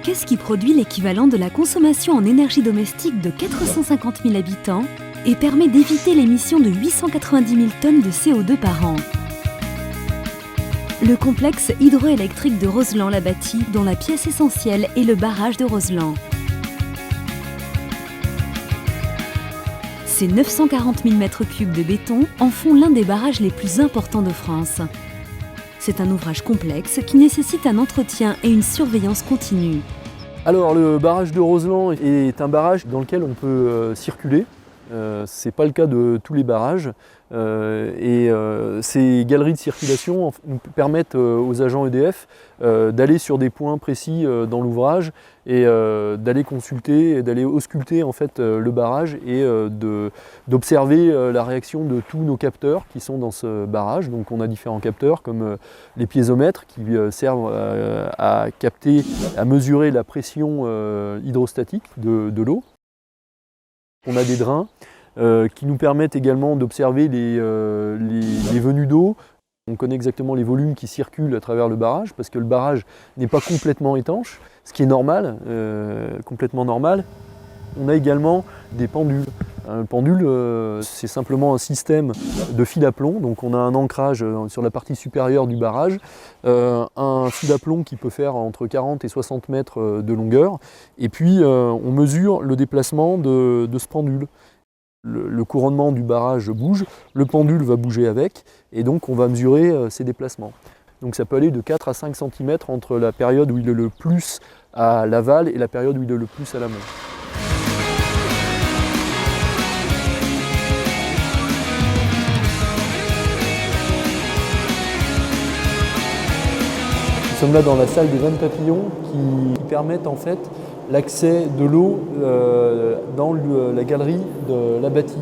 Qu'est-ce qui produit l'équivalent de la consommation en énergie domestique de 450 000 habitants et permet d'éviter l'émission de 890 000 tonnes de CO2 par an? Le complexe hydroélectrique de Roseland-la-Bâtie, dont la pièce essentielle est le barrage de Roseland. Ces 940 000 m3 de béton en font l'un des barrages les plus importants de France. C'est un ouvrage complexe qui nécessite un entretien et une surveillance continue. Alors le barrage de Roseland est un barrage dans lequel on peut circuler. Ce n'est pas le cas de tous les barrages. Ces galeries de circulation nous permettent aux agents EDF d'aller sur des points précis dans l'ouvrage et d'aller consulter et d'aller ausculter en fait, le barrage et d'observer la réaction de tous nos capteurs qui sont dans ce barrage. Donc on a différents capteurs comme les piézomètres qui servent à capter, à mesurer la pression hydrostatique de l'eau. On a des drains qui nous permettent également d'observer les venues d'eau. On connaît exactement les volumes qui circulent à travers le barrage parce que le barrage n'est pas complètement étanche, ce qui est normal, complètement normal. On a également des pendules. Un pendule, c'est simplement un système de fil à plomb. Donc on a un ancrage sur la partie supérieure du barrage, un fil à plomb qui peut faire entre 40 et 60 mètres de longueur. Et puis on mesure le déplacement de ce pendule. Le couronnement du barrage bouge, le pendule va bouger avec, et donc on va mesurer ses déplacements. Donc ça peut aller de 4 à 5 cm entre la période où il est le plus à l'aval et la période où il est le plus à l'amont. Nous sommes là dans la salle des vannes papillons qui permettent en fait l'accès de l'eau dans la galerie de la bâtie.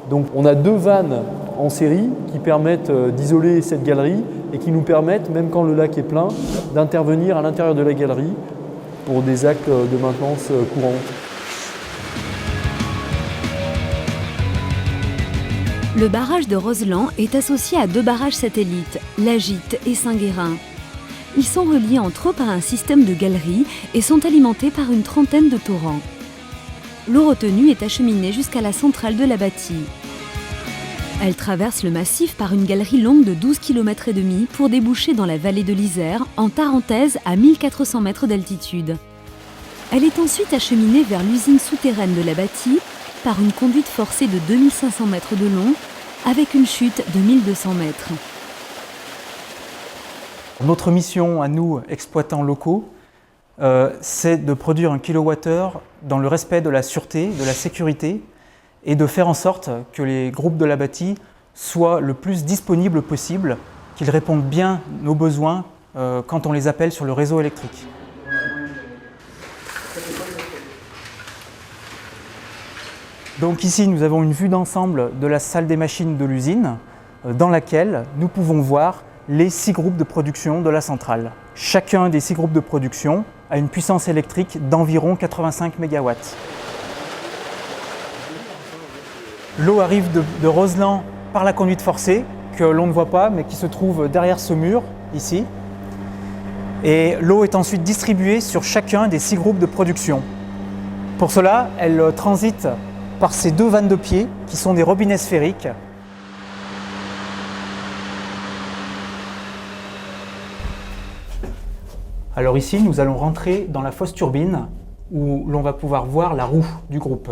Donc on a 2 vannes en série qui permettent d'isoler cette galerie et qui nous permettent, même quand le lac est plein, d'intervenir à l'intérieur de la galerie pour des actes de maintenance courante. Le barrage de Roseland est associé à 2 barrages satellites, Lagite et Saint-Guérin. Ils sont reliés entre eux par un système de galeries et sont alimentés par une trentaine de torrents. L'eau retenue est acheminée jusqu'à la centrale de la bâtie. Elle traverse le massif par une galerie longue de 12,5 km pour déboucher dans la vallée de l'Isère, en Tarentaise, à 1400 mètres d'altitude. Elle est ensuite acheminée vers l'usine souterraine de la bâtie par une conduite forcée de 2500 mètres de long, avec une chute de 1200 mètres. Notre mission à nous, exploitants locaux, c'est de produire un kilowattheure dans le respect de la sûreté, de la sécurité et de faire en sorte que les groupes de la bâtie soient le plus disponibles possible, qu'ils répondent bien à nos besoins quand on les appelle sur le réseau électrique. Donc ici, nous avons une vue d'ensemble de la salle des machines de l'usine dans laquelle nous pouvons voir les 6 groupes de production de la centrale. Chacun des 6 groupes de production a une puissance électrique d'environ 85 MW. L'eau arrive de Roseland par la conduite forcée, que l'on ne voit pas, mais qui se trouve derrière ce mur, ici. Et l'eau est ensuite distribuée sur chacun des 6 groupes de production. Pour cela, elle transite par ces 2 vannes de pied, qui sont des robinets sphériques. Alors ici, nous allons rentrer dans la fosse turbine où l'on va pouvoir voir la roue du groupe.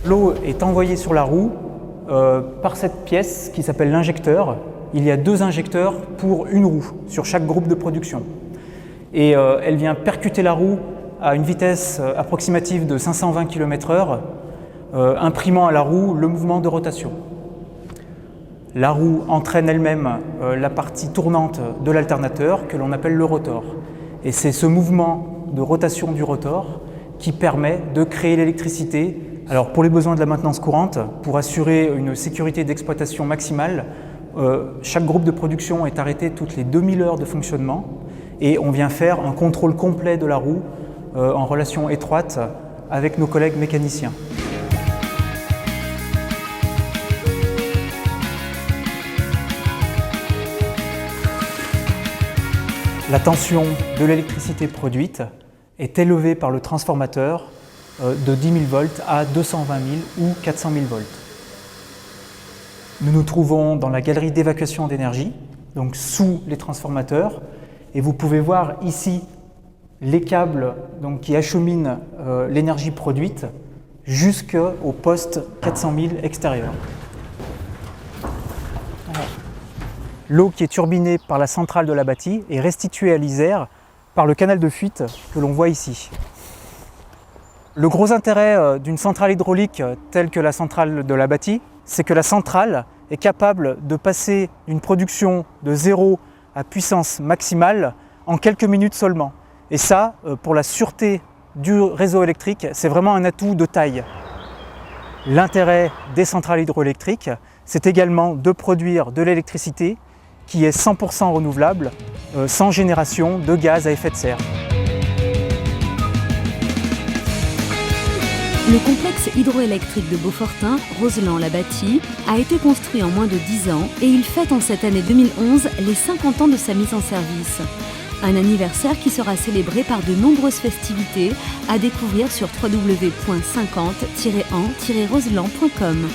L'eau est envoyée sur la roue par cette pièce qui s'appelle l'injecteur. Il y a 2 injecteurs pour une roue sur chaque groupe de production. Et elle vient percuter la roue à une vitesse approximative de 520 km/h, imprimant à la roue le mouvement de rotation. La roue entraîne elle-même la partie tournante de l'alternateur que l'on appelle le rotor. Et c'est ce mouvement de rotation du rotor qui permet de créer l'électricité. Alors pour les besoins de la maintenance courante, pour assurer une sécurité d'exploitation maximale, chaque groupe de production est arrêté toutes les 2000 heures de fonctionnement et on vient faire un contrôle complet de la roue en relation étroite avec nos collègues mécaniciens. La tension de l'électricité produite est élevée par le transformateur de 10 000 volts à 220 000 ou 400 000 volts. Nous nous trouvons dans la galerie d'évacuation d'énergie, donc sous les transformateurs, et vous pouvez voir ici les câbles qui acheminent l'énergie produite jusqu'au poste 400 000 extérieur. L'eau qui est turbinée par la centrale de la bâtie est restituée à l'Isère par le canal de fuite que l'on voit ici. Le gros intérêt d'une centrale hydraulique telle que la centrale de la bâtie, c'est que la centrale est capable de passer d'une production de 0 à puissance maximale en quelques minutes seulement. Et ça, pour la sûreté du réseau électrique, c'est vraiment un atout de taille. L'intérêt des centrales hydroélectriques, c'est également de produire de l'électricité qui est 100% renouvelable, sans génération de gaz à effet de serre. Le complexe hydroélectrique de Beaufortain, Roseland-la-Bâtie, a été construit en moins de 10 ans et il fête en cette année 2011 les 50 ans de sa mise en service. Un anniversaire qui sera célébré par de nombreuses festivités à découvrir sur www.50-en-roseland.com.